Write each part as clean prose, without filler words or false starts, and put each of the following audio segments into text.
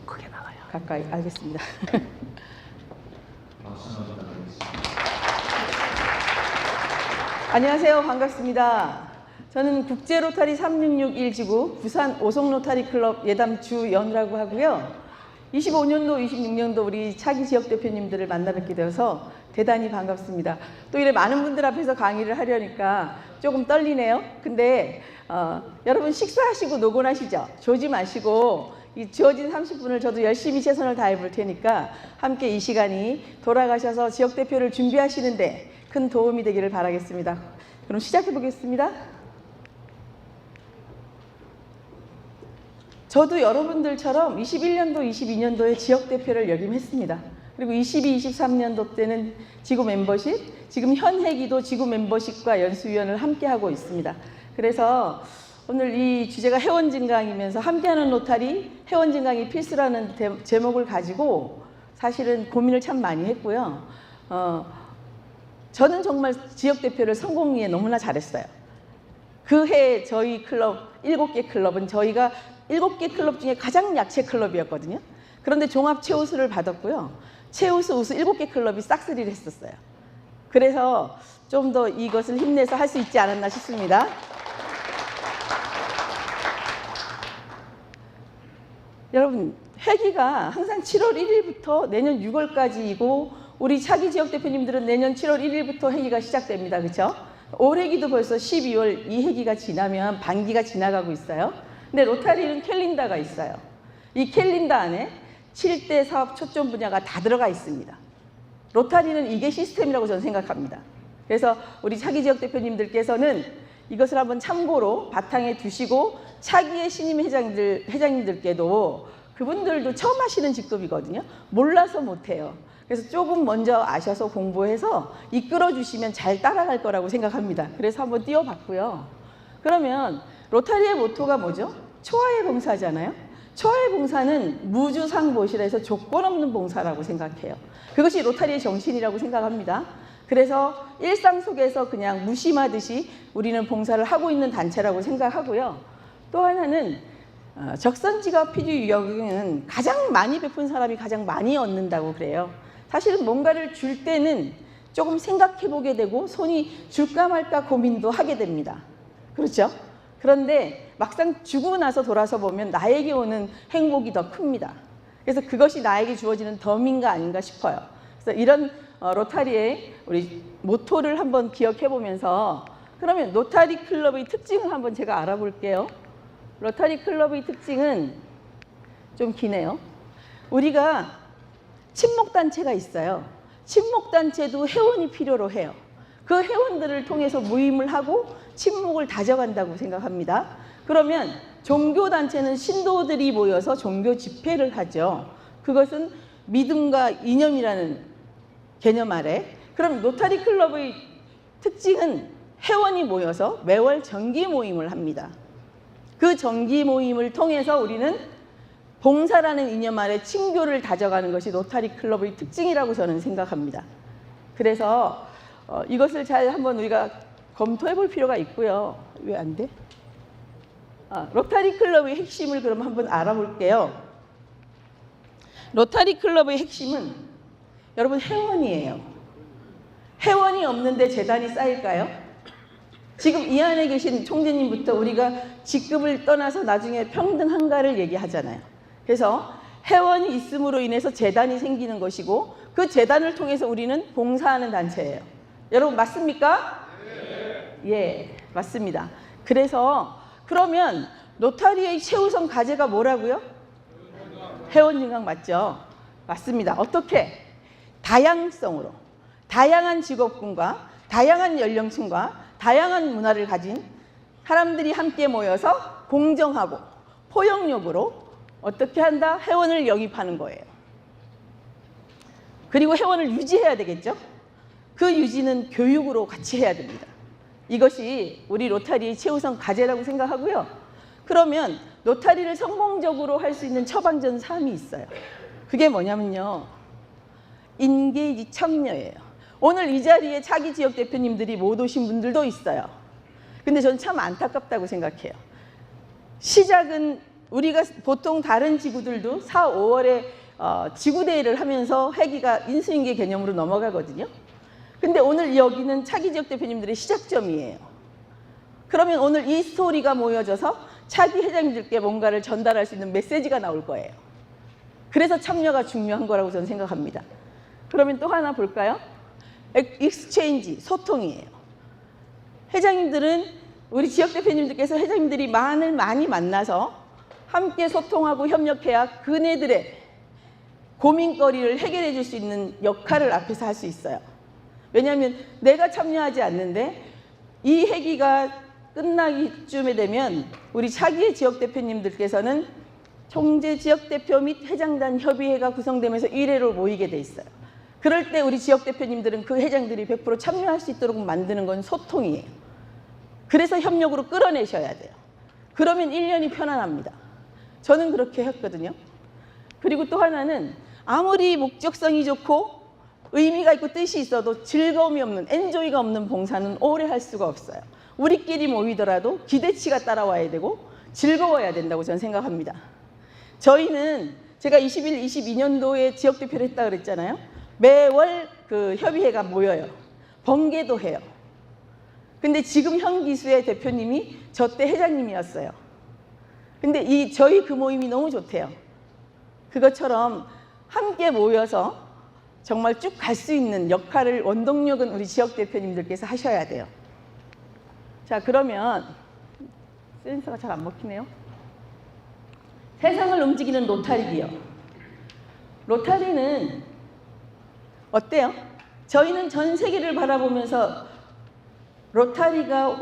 크게 나가요. 가까이. 알겠습니다. 안녕하세요. 반갑습니다. 저는 국제 로타리 3661 지구 부산 오송 로타리 클럽 예담 주연우라고 하고요. 25년도, 26년도 우리 차기 지역 대표님들을 만나 뵙게 되어서 대단히 반갑습니다. 또 이래 많은 분들 앞에서 강의를 하려니까 조금 떨리네요. 근데 여러분 식사하시고 노곤하시죠? 조지 마시고 이 주어진 30분을 저도 열심히 최선을 다해 볼 테니까 함께 이 시간이 돌아가셔서 지역 대표를 준비하시는데 큰 도움이 되기를 바라겠습니다. 그럼 시작해 보겠습니다. 저도 여러분들처럼 21년도, 22년도에 지역 대표를 역임했습니다. 그리고 22, 23년도 때는 지구 멤버십, 지금 현회기도 지구 멤버십과 연수위원을 함께 하고 있습니다. 그래서 오늘 이 주제가 회원 증강이면서 함께하는 로타리 회원 증강이 필수라는 제목을 가지고 사실은 고민을 참 많이 했고요. 저는 정말 지역 대표를 성공리에 너무나 잘했어요. 그 해 저희 클럽 7개 클럽은 저희가 7개 클럽 중에 가장 약체 클럽이었거든요. 그런데 종합 최우수를 받았고요. 최우수 우수 7개 클럽이 싹쓸이를 했었어요. 그래서 좀 더 이것을 힘내서 할 수 있지 않았나 싶습니다. 여러분, 회기가 항상 7월 1일부터 내년 6월까지이고 우리 차기 지역 대표님들은 내년 7월 1일부터 회기가 시작됩니다. 그렇죠? 올 회기도 벌써 12월 이 회기가 지나면 반기가 지나가고 있어요. 근데 로타리는 캘린더가 있어요. 이 캘린더 안에 7대 사업 초점 분야가 다 들어가 있습니다. 로타리는 이게 시스템이라고 저는 생각합니다. 그래서 우리 차기 지역 대표님들께서는 이것을 한번 참고로 바탕에 두시고 차기의 신임 회장님들께도 그분들도 처음 하시는 직급이거든요. 몰라서 못해요. 그래서 조금 먼저 아셔서 공부해서 이끌어 주시면 잘 따라갈 거라고 생각합니다. 그래서 한번 띄워봤고요. 그러면 로타리의 모토가 뭐죠? 초하의 봉사잖아요. 초하의 봉사는 무주상보실에서 조건 없는 봉사라고 생각해요. 그것이 로타리의 정신이라고 생각합니다. 그래서 일상 속에서 그냥 무심하듯이 우리는 봉사를 하고 있는 단체라고 생각하고요. 또 하나는 적선지가 필요 유형은 가장 많이 베푼 사람이 가장 많이 얻는다고 그래요. 사실은 뭔가를 줄 때는 조금 생각해 보게 되고 손이 줄까 말까 고민도 하게 됩니다. 그렇죠? 그런데 막상 주고 나서 돌아서 보면 나에게 오는 행복이 더 큽니다. 그래서 그것이 나에게 주어지는 덤인가 아닌가 싶어요. 그래서 이런 로타리의 우리 모토를 한번 기억해 보면서 그러면 로타리 클럽의 특징을 한번 제가 알아볼게요. 로타리 클럽의 특징은 좀 기네요. 우리가 친목단체가 있어요. 친목단체도 회원이 필요로 해요. 그 회원들을 통해서 모임을 하고 친목을 다져간다고 생각합니다. 그러면 종교단체는 신도들이 모여서 종교 집회를 하죠. 그것은 믿음과 이념이라는 개념 아래. 그럼 로타리 클럽의 특징은 회원이 모여서 매월 정기 모임을 합니다. 그 정기 모임을 통해서 우리는 봉사라는 이념 아래 친교를 다져가는 것이 로타리 클럽의 특징이라고 저는 생각합니다. 그래서 이것을 잘 한번 우리가 검토해 볼 필요가 있고요. 왜 안 돼? 로타리 클럽의 핵심을 그럼 한번 알아볼게요. 로타리 클럽의 핵심은 여러분 회원이에요. 회원이 없는데 재단이 쌓일까요? 지금 이 안에 계신 총재님부터 우리가 직급을 떠나서 나중에 평등한가를 얘기하잖아요. 그래서 회원이 있음으로 인해서 재단이 생기는 것이고 그 재단을 통해서 우리는 봉사하는 단체예요. 여러분 맞습니까? 네. 예, 맞습니다. 그래서 그러면 로타리의 최우선 과제가 뭐라고요? 회원 증강 맞죠? 맞습니다. 어떻게? 다양성으로 다양한 직업군과 다양한 연령층과 다양한 문화를 가진 사람들이 함께 모여서 공정하고 포용력으로 어떻게 한다? 회원을 영입하는 거예요. 그리고 회원을 유지해야 되겠죠? 그 유지는 교육으로 같이 해야 됩니다. 이것이 우리 로타리의 최우선 과제라고 생각하고요. 그러면 로타리를 성공적으로 할 수 있는 처방전 3이 있어요. 그게 뭐냐면요. 인게이지 참여예요. 오늘 이 자리에 차기 지역 대표님들이 못 오신 분들도 있어요. 근데 저는 참 안타깝다고 생각해요. 시작은 우리가 보통 다른 지구들도 4, 5월에 지구대회를 하면서 회기가 인수인계 개념으로 넘어가거든요. 근데 오늘 여기는 차기 지역 대표님들의 시작점이에요. 그러면 오늘 이 스토리가 모여져서 차기 회장님들께 뭔가를 전달할 수 있는 메시지가 나올 거예요. 그래서 참여가 중요한 거라고 저는 생각합니다. 그러면 또 하나 볼까요? 익스체인지, 소통이에요. 회장님들은 우리 지역 대표님들께서 회장님들이 많이 만나서 함께 소통하고 협력해야 그네들의 고민거리를 해결해 줄 수 있는 역할을 앞에서 할 수 있어요. 왜냐하면 내가 참여하지 않는데 이 회기가 끝나기쯤에 되면 우리 차기의 지역 대표님들께서는 총재 지역대표 및 회장단 협의회가 구성되면서 1회로 모이게 돼 있어요. 그럴 때 우리 지역 대표님들은 그 회장들이 100% 참여할 수 있도록 만드는 건 소통이에요. 그래서 협력으로 끌어내셔야 돼요. 그러면 1년이 편안합니다. 저는 그렇게 했거든요. 그리고 또 하나는 아무리 목적성이 좋고 의미가 있고 뜻이 있어도 즐거움이 없는, 엔조이가 없는 봉사는 오래 할 수가 없어요. 우리끼리 모이더라도 기대치가 따라와야 되고 즐거워야 된다고 저는 생각합니다. 저희는 제가 21, 22년도에 지역대표를 했다 그랬잖아요. 매월 그 협의회가 모여요. 번개도 해요. 근데 지금 현 기수의 대표님이 저 때 회장님이었어요. 근데 저희 그 모임이 너무 좋대요. 그것처럼 함께 모여서 정말 쭉 갈 수 있는 역할을, 원동력은 우리 지역 대표님들께서 하셔야 돼요. 자, 그러면 센서가 잘 안 먹히네요. 세상을 움직이는 로타리 기업. 로타리는 어때요? 저희는 전 세계를 바라보면서 로타리가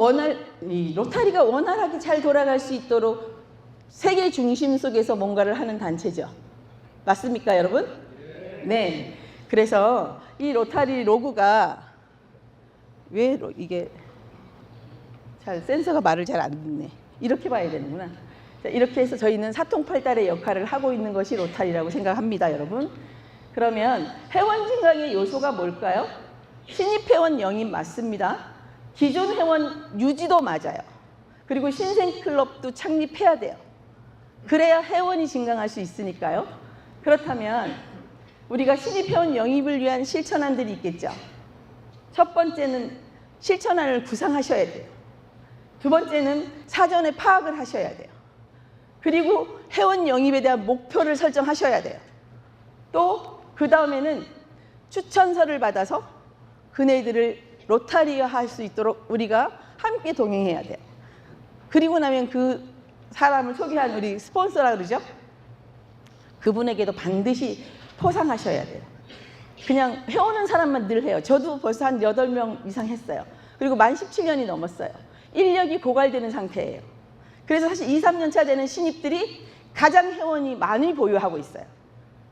원활하게 잘 돌아갈 수 있도록 세계 중심 속에서 뭔가를 하는 단체죠. 맞습니까, 여러분? 네. 그래서 이 로타리 로고가 왜 이게 잘 센서가 말을 잘 안 듣네. 이렇게 봐야 되는구나. 자, 이렇게 해서 저희는 사통팔달의 역할을 하고 있는 것이 로타리라고 생각합니다, 여러분. 그러면 회원 증강의 요소가 뭘까요? 신입 회원 영입 맞습니다. 기존 회원 유지도 맞아요. 그리고 신생 클럽도 창립해야 돼요. 그래야 회원이 증강할 수 있으니까요. 그렇다면 우리가 신입 회원 영입을 위한 실천안들이 있겠죠. 첫 번째는 실천안을 구상하셔야 돼요. 두 번째는 사전에 파악을 하셔야 돼요. 그리고 회원 영입에 대한 목표를 설정하셔야 돼요. 또 그 다음에는 추천서를 받아서 그네들을 로타리화할 수 있도록 우리가 함께 동행해야 돼요. 그리고 나면 그 사람을 소개한 우리 스폰서라 그러죠? 그분에게도 반드시 포상하셔야 돼요. 그냥 해오는 사람만 늘 해요. 저도 벌써 한 8명 이상 했어요. 그리고 만 17년이 넘었어요. 인력이 고갈되는 상태예요. 그래서 사실 2, 3년 차 되는 신입들이 가장 회원이 많이 보유하고 있어요.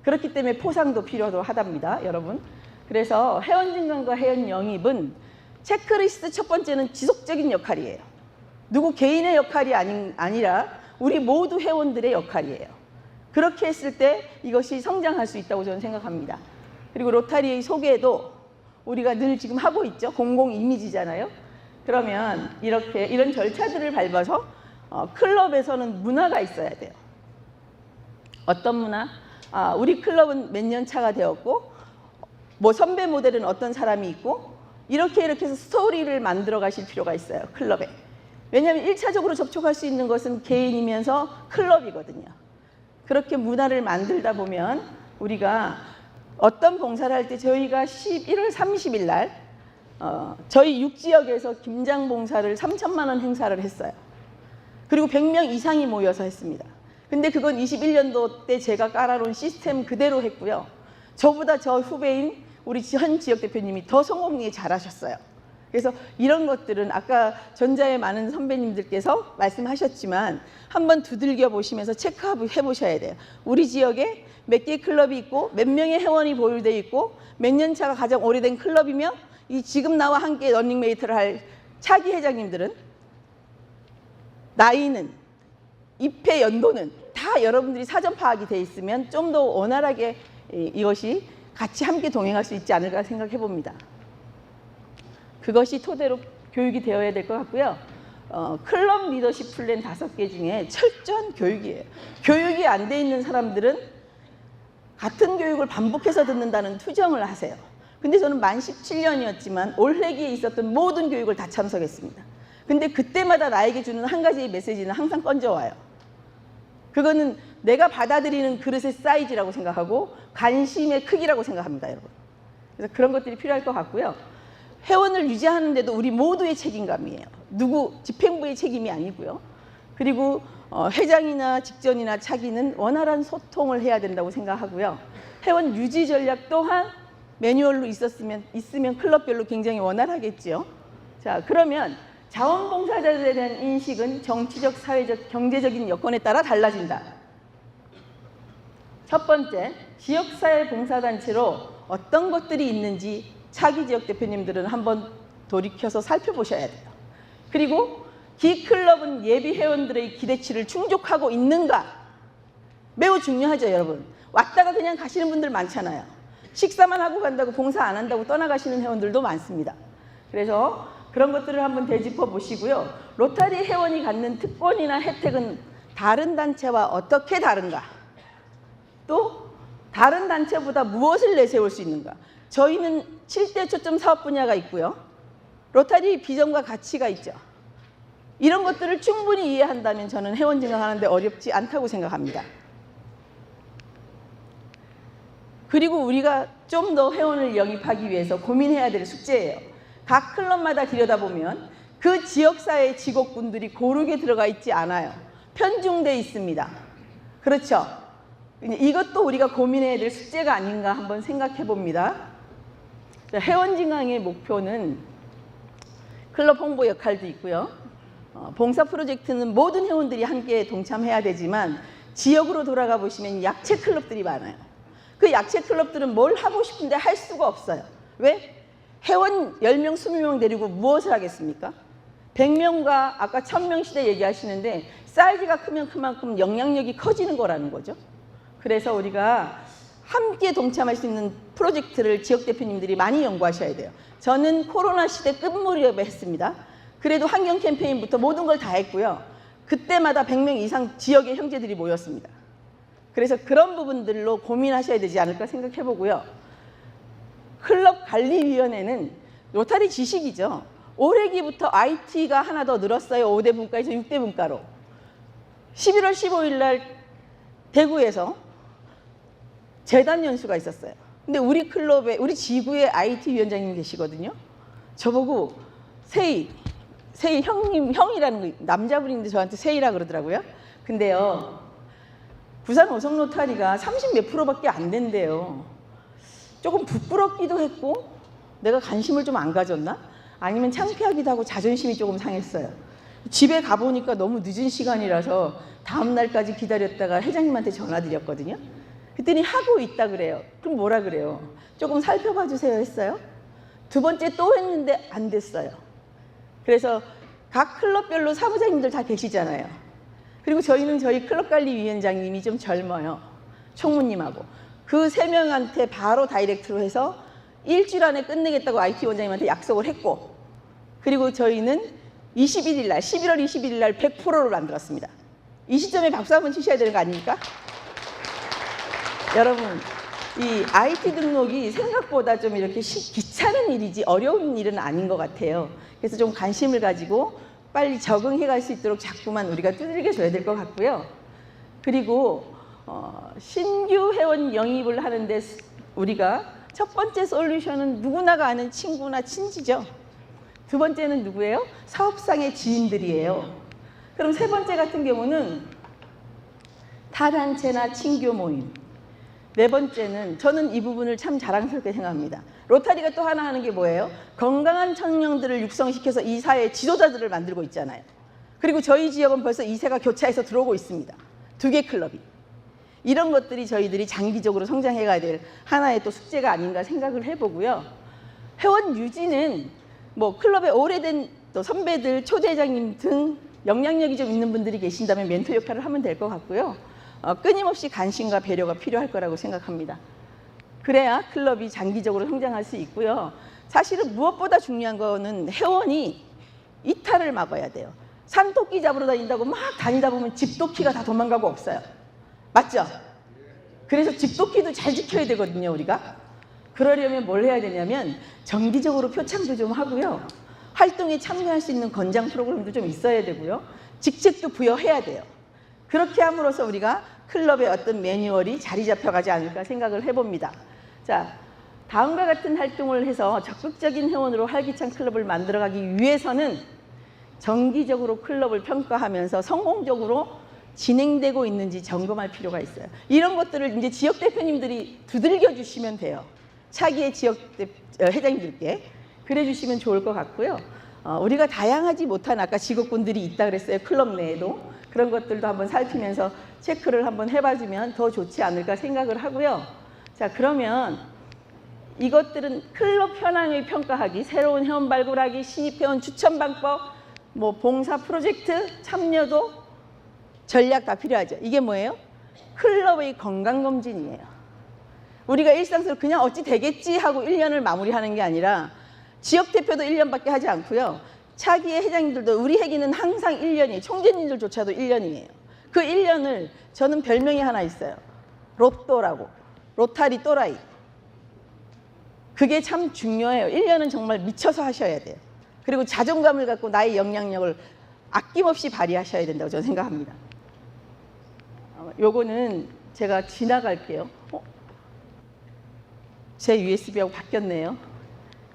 그렇기 때문에 포상도 필요하답니다, 여러분. 그래서 회원 증강과 회원 영입은 체크리스트 첫 번째는 지속적인 역할이에요. 누구 개인의 역할이 아니라 우리 모두 회원들의 역할이에요. 그렇게 했을 때 이것이 성장할 수 있다고 저는 생각합니다. 그리고 로타리의 소개도 우리가 늘 지금 하고 있죠. 공공 이미지잖아요. 그러면 이런 절차들을 밟아서 클럽에서는 문화가 있어야 돼요. 어떤 문화? 우리 클럽은 몇 년 차가 되었고 뭐 선배 모델은 어떤 사람이 있고 이렇게 해서 스토리를 만들어 가실 필요가 있어요. 클럽에. 왜냐하면 1차적으로 접촉할 수 있는 것은 개인이면서 클럽이거든요. 그렇게 문화를 만들다 보면 우리가 어떤 봉사를 할 때 저희가 11월 30일 날 저희 6지역에서 김장 봉사를 3천만 원 행사를 했어요. 그리고 100명 이상이 모여서 했습니다. 근데 그건 21년도 때 제가 깔아놓은 시스템 그대로 했고요. 저보다 저 후배인 우리 현 지역 대표님이 더 성공에 잘하셨어요. 그래서 이런 것들은 아까 전자의 많은 선배님들께서 말씀하셨지만 한번 두들겨 보시면서 체크해 보셔야 돼요. 우리 지역에 몇 개의 클럽이 있고 몇 명의 회원이 보유되어 있고 몇 년 차가 가장 오래된 클럽이며 이 지금 나와 함께 러닝메이트를 할 차기 회장님들은 나이는 입회 연도는 다 여러분들이 사전 파악이 돼 있으면 좀 더 원활하게 이것이 같이 함께 동행할 수 있지 않을까 생각해 봅니다. 그것이 토대로 교육이 되어야 될 것 같고요. 클럽 리더십 플랜 5개 중에 철저한 교육이에요. 교육이 안 돼 있는 사람들은 같은 교육을 반복해서 듣는다는 투정을 하세요. 근데 저는 만 17년이었지만 올해기에 있었던 모든 교육을 다 참석했습니다. 근데 그때마다 나에게 주는 한 가지의 메시지는 항상 건져와요. 그거는 내가 받아들이는 그릇의 사이즈라고 생각하고 관심의 크기라고 생각합니다, 여러분. 그래서 그런 것들이 필요할 것 같고요. 회원을 유지하는데도 우리 모두의 책임감이에요. 누구 집행부의 책임이 아니고요. 그리고 회장이나 직전이나 차기는 원활한 소통을 해야 된다고 생각하고요. 회원 유지 전략 또한 매뉴얼로 있으면 클럽별로 굉장히 원활하겠죠. 자, 그러면 자원봉사자들에 대한 인식은 정치적, 사회적, 경제적인 여건에 따라 달라진다. 첫 번째, 지역사회 봉사단체로 어떤 것들이 있는지 차기 지역 대표님들은 한번 돌이켜서 살펴보셔야 돼요. 그리고 기클럽은 예비 회원들의 기대치를 충족하고 있는가? 매우 중요하죠, 여러분. 왔다가 그냥 가시는 분들 많잖아요. 식사만 하고 간다고 봉사 안 한다고 떠나가시는 회원들도 많습니다. 그래서 그런 것들을 한번 되짚어 보시고요. 로타리 회원이 갖는 특권이나 혜택은 다른 단체와 어떻게 다른가? 또 다른 단체보다 무엇을 내세울 수 있는가? 저희는 7대 초점 사업 분야가 있고요. 로타리 비전과 가치가 있죠. 이런 것들을 충분히 이해한다면 저는 회원 증강하는데 어렵지 않다고 생각합니다. 그리고 우리가 좀 더 회원을 영입하기 위해서 고민해야 될 숙제예요. 각 클럽마다 들여다보면 그 지역사회 직업군들이 고르게 들어가 있지 않아요. 편중되어 있습니다. 그렇죠? 이것도 우리가 고민해야 될 숙제가 아닌가 한번 생각해 봅니다. 회원 증강의 목표는 클럽 홍보 역할도 있고요. 봉사 프로젝트는 모든 회원들이 함께 동참해야 되지만 지역으로 돌아가 보시면 약체 클럽들이 많아요. 그 약체 클럽들은 뭘 하고 싶은데 할 수가 없어요. 왜? 회원 10명, 20명 데리고 무엇을 하겠습니까? 100명과 아까 1000명 시대 얘기하시는데 사이즈가 크면 그만큼 영향력이 커지는 거라는 거죠. 그래서 우리가 함께 동참할 수 있는 프로젝트를 지역 대표님들이 많이 연구하셔야 돼요. 저는 코로나 시대 끝무렵에 했습니다. 그래도 환경 캠페인부터 모든 걸 다 했고요. 그때마다 100명 이상 지역의 형제들이 모였습니다. 그래서 그런 부분들로 고민하셔야 되지 않을까 생각해 보고요. 클럽 관리위원회는 로타리 지식이죠. 올해기부터 IT가 하나 더 늘었어요. 5대 분과에서 6대 분과로. 11월 15일 날 대구에서 재단 연수가 있었어요. 근데 우리 클럽에, 우리 지구에 IT 위원장님 계시거든요. 저보고 세희 형이라는 거, 남자분인데 저한테 세희라 그러더라고요. 근데요, 부산 오성 로타리가 30몇 %밖에 안 된대요. 조금 부끄럽기도 했고 내가 관심을 좀 안 가졌나? 아니면 창피하기도 하고 자존심이 조금 상했어요. 집에 가보니까 너무 늦은 시간이라서 다음 날까지 기다렸다가 회장님한테 전화드렸거든요. 그랬더니 하고 있다 그래요. 그럼 뭐라 그래요? 조금 살펴봐 주세요 했어요. 두 번째 또 했는데 안 됐어요. 그래서 각 클럽별로 사무장님들 다 계시잖아요. 그리고 저희는 저희 클럽관리위원장님이 좀 젊어요. 총무님하고. 그 3명한테 바로 다이렉트로 해서 일주일 안에 끝내겠다고 IT 원장님한테 약속을 했고, 그리고 저희는 21일 날, 11월 21일 날 100%를 만들었습니다. 이 시점에 박수 한번 치셔야 되는 거 아닙니까? 여러분, 이 IT 등록이 생각보다 좀 이렇게 귀찮은 일이지 어려운 일은 아닌 것 같아요. 그래서 좀 관심을 가지고 빨리 적응해 갈 수 있도록 자꾸만 우리가 두들겨 줘야 될 것 같고요. 그리고 신규 회원 영입을 하는데 우리가 첫 번째 솔루션은 누구나가 아는 친구나 친지죠. 두 번째는 누구예요? 사업상의 지인들이에요. 그럼 세 번째 같은 경우는 타단체나 친교 모임. 네 번째는 저는 이 부분을 참 자랑스럽게 생각합니다. 로타리가 또 하나 하는 게 뭐예요? 건강한 청년들을 육성시켜서 이 사회의 지도자들을 만들고 있잖아요. 그리고 저희 지역은 벌써 2세가 교차해서 들어오고 있습니다. 2개 클럽이. 이런 것들이 저희들이 장기적으로 성장해 가야 될 하나의 또 숙제가 아닌가 생각을 해보고요. 회원 유지는 뭐 클럽의 오래된 또 선배들, 초대장님 등 영향력이 좀 있는 분들이 계신다면 멘토 역할을 하면 될 것 같고요. 끊임없이 관심과 배려가 필요할 거라고 생각합니다. 그래야 클럽이 장기적으로 성장할 수 있고요. 사실은 무엇보다 중요한 거는 회원이 이탈을 막아야 돼요. 산토끼 잡으러 다닌다고 막 다니다 보면 집토끼가 다 도망가고 없어요. 맞죠? 그래서 집토끼도 잘 지켜야 되거든요, 우리가. 그러려면 뭘 해야 되냐면 정기적으로 표창도 좀 하고요. 활동에 참여할 수 있는 권장 프로그램도 좀 있어야 되고요. 직책도 부여해야 돼요. 그렇게 함으로써 우리가 클럽의 어떤 매뉴얼이 자리 잡혀가지 않을까 생각을 해봅니다. 자, 다음과 같은 활동을 해서 적극적인 회원으로 활기찬 클럽을 만들어가기 위해서는 정기적으로 클럽을 평가하면서 성공적으로 진행되고 있는지 점검할 필요가 있어요. 이런 것들을 이제 지역 대표님들이 두들겨 주시면 돼요. 차기의 지역 회장님들께 그래 주시면 좋을 것 같고요. 우리가 다양하지 못한 아까 직업군들이 있다 그랬어요. 클럽 내에도 그런 것들도 한번 살피면서 체크를 한번 해봐주면 더 좋지 않을까 생각을 하고요. 자, 그러면 이것들은 클럽 현황을 평가하기, 새로운 회원 발굴하기, 신입 회원 추천 방법, 뭐 봉사 프로젝트 참여도 전략 다 필요하죠. 이게 뭐예요? 클럽의 건강검진이에요. 우리가 일상적으로 그냥 어찌 되겠지 하고 1년을 마무리하는 게 아니라 지역 대표도 1년밖에 하지 않고요. 차기의 회장님들도 우리 회기는 항상 1년이에요. 총재님들조차도 1년이에요. 그 1년을 저는 별명이 하나 있어요. 로또라고. 로타리 또라이. 그게 참 중요해요. 1년은 정말 미쳐서 하셔야 돼요. 그리고 자존감을 갖고 나의 영향력을 아낌없이 발휘하셔야 된다고 저는 생각합니다. 요거는 제가 지나갈게요. 제 USB하고 바뀌었네요.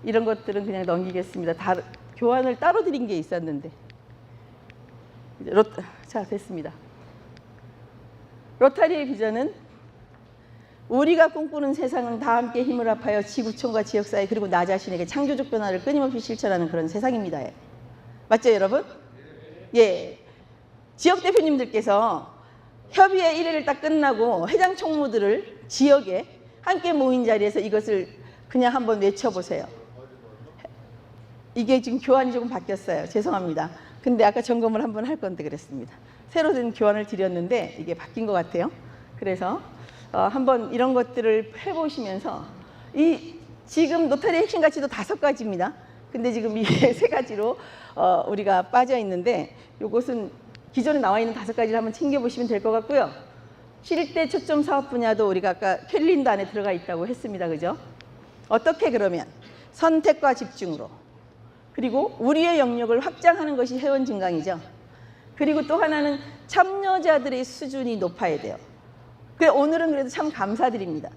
이런 것들은 그냥 넘기겠습니다. 교환을 따로 드린 게 있었는데. 자, 됐습니다. 로타리의 비전은 우리가 꿈꾸는 세상은 다 함께 힘을 합하여 지구촌과 지역사회 그리고 나 자신에게 창조적 변화를 끊임없이 실천하는 그런 세상입니다. 맞죠, 여러분? 예. 지역 대표님들께서 협의회 1회를 딱 끝나고 회장 총무들을 지역에 함께 모인 자리에서 이것을 그냥 한번 외쳐보세요. 이게 지금 교환이 조금 바뀌었어요. 죄송합니다. 근데 아까 점검을 한번 할 건데 그랬습니다. 새로 된 교환을 드렸는데 이게 바뀐 것 같아요. 그래서 한번 이런 것들을 해보시면서 지금 노타리의 핵심 가치도 5가지입니다. 근데 지금 이게 3가지로 우리가 빠져 있는데 이것은 기존에 나와 있는 5가지를 한번 챙겨보시면 될 것 같고요. 실대 초점 사업 분야도 우리가 아까 캘린더 안에 들어가 있다고 했습니다. 그죠? 어떻게 그러면 선택과 집중으로 그리고 우리의 영역을 확장하는 것이 회원 증강이죠. 그리고 또 하나는 참여자들의 수준이 높아야 돼요. 오늘은 그래도 참 감사드립니다.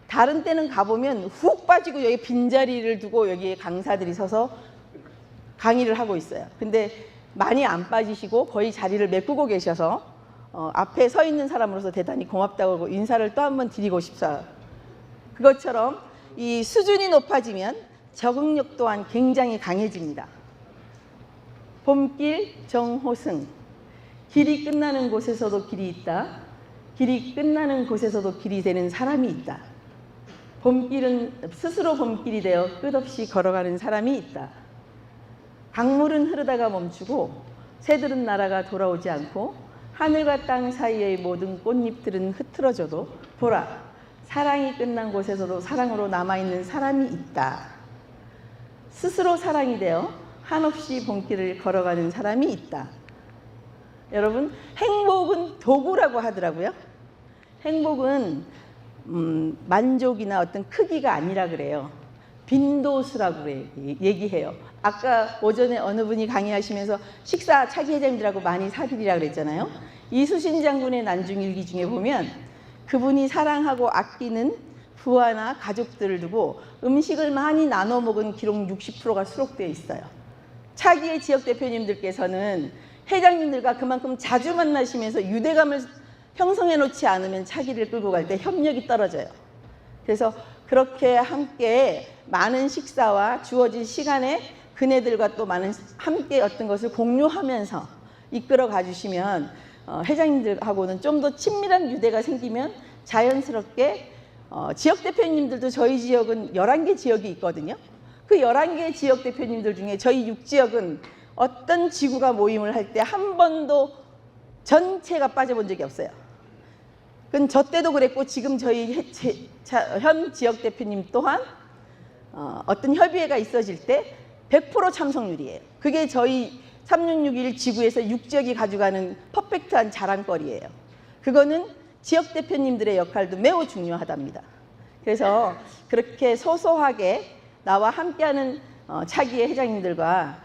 다른 때는 가보면 훅 빠지고 여기 빈자리를 두고 여기에 강사들이 서서 강의를 하고 있어요. 근데 많이 안 빠지시고 거의 자리를 메꾸고 계셔서 앞에 서 있는 사람으로서 대단히 고맙다고 하고 인사를 또 한번 드리고 싶어요. 그것처럼 이 수준이 높아지면 적응력 또한 굉장히 강해집니다. 봄길 정호승. 길이 끝나는 곳에서도 길이 있다. 길이 끝나는 곳에서도 길이 되는 사람이 있다. 봄길은 스스로 봄길이 되어 끝없이 걸어가는 사람이 있다. 강물은 흐르다가 멈추고 새들은 날아가 돌아오지 않고 하늘과 땅 사이의 모든 꽃잎들은 흐트러져도 보라, 사랑이 끝난 곳에서도 사랑으로 남아있는 사람이 있다. 스스로 사랑이 되어 한없이 봄길을 걸어가는 사람이 있다. 여러분, 행복은 도구라고 하더라고요. 행복은 만족이나 어떤 크기가 아니라 그래요. 빈도수라고 얘기해요. 아까 오전에 어느 분이 강의하시면서 식사 차기 회장님들하고 많이 사드리라 그랬잖아요. 이수신 장군의 난중일기 중에 보면 그분이 사랑하고 아끼는 부하나 가족들을 두고 음식을 많이 나눠 먹은 기록 60%가 수록되어 있어요. 차기의 지역 대표님들께서는 회장님들과 그만큼 자주 만나시면서 유대감을 형성해 놓지 않으면 차기를 끌고 갈 때 협력이 떨어져요. 그래서 그렇게 함께 많은 식사와 주어진 시간에 그네들과 또 많은 함께 어떤 것을 공유하면서 이끌어 가주시면 회장님들하고는 좀 더 친밀한 유대가 생기면 자연스럽게 지역 대표님들도 저희 지역은 11개 지역이 있거든요. 그 11개 지역 대표님들 중에 저희 6지역은 어떤 지구가 모임을 할 때 한 번도 전체가 빠져본 적이 없어요. 그건 저 때도 그랬고 지금 저희 현 지역 대표님 또한 어떤 협의회가 있어질 때 100% 참석률이에요. 그게 저희 3661 지구에서 6지역이 가져가는 퍼펙트한 자랑거리예요. 그거는 지역 대표님들의 역할도 매우 중요하답니다. 그래서 그렇게 소소하게 나와 함께하는 차기의 회장님들과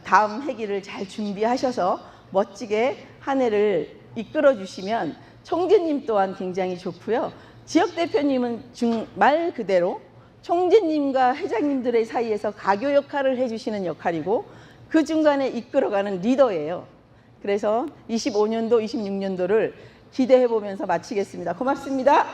다음 회기를 잘 준비하셔서 멋지게 한 해를 이끌어 주시면 총재님 또한 굉장히 좋고요. 지역 대표님은 말 그대로 총재님과 회장님들의 사이에서 가교 역할을 해주시는 역할이고 그 중간에 이끌어가는 리더예요. 그래서 25년도, 26년도를 기대해 보면서 마치겠습니다. 고맙습니다.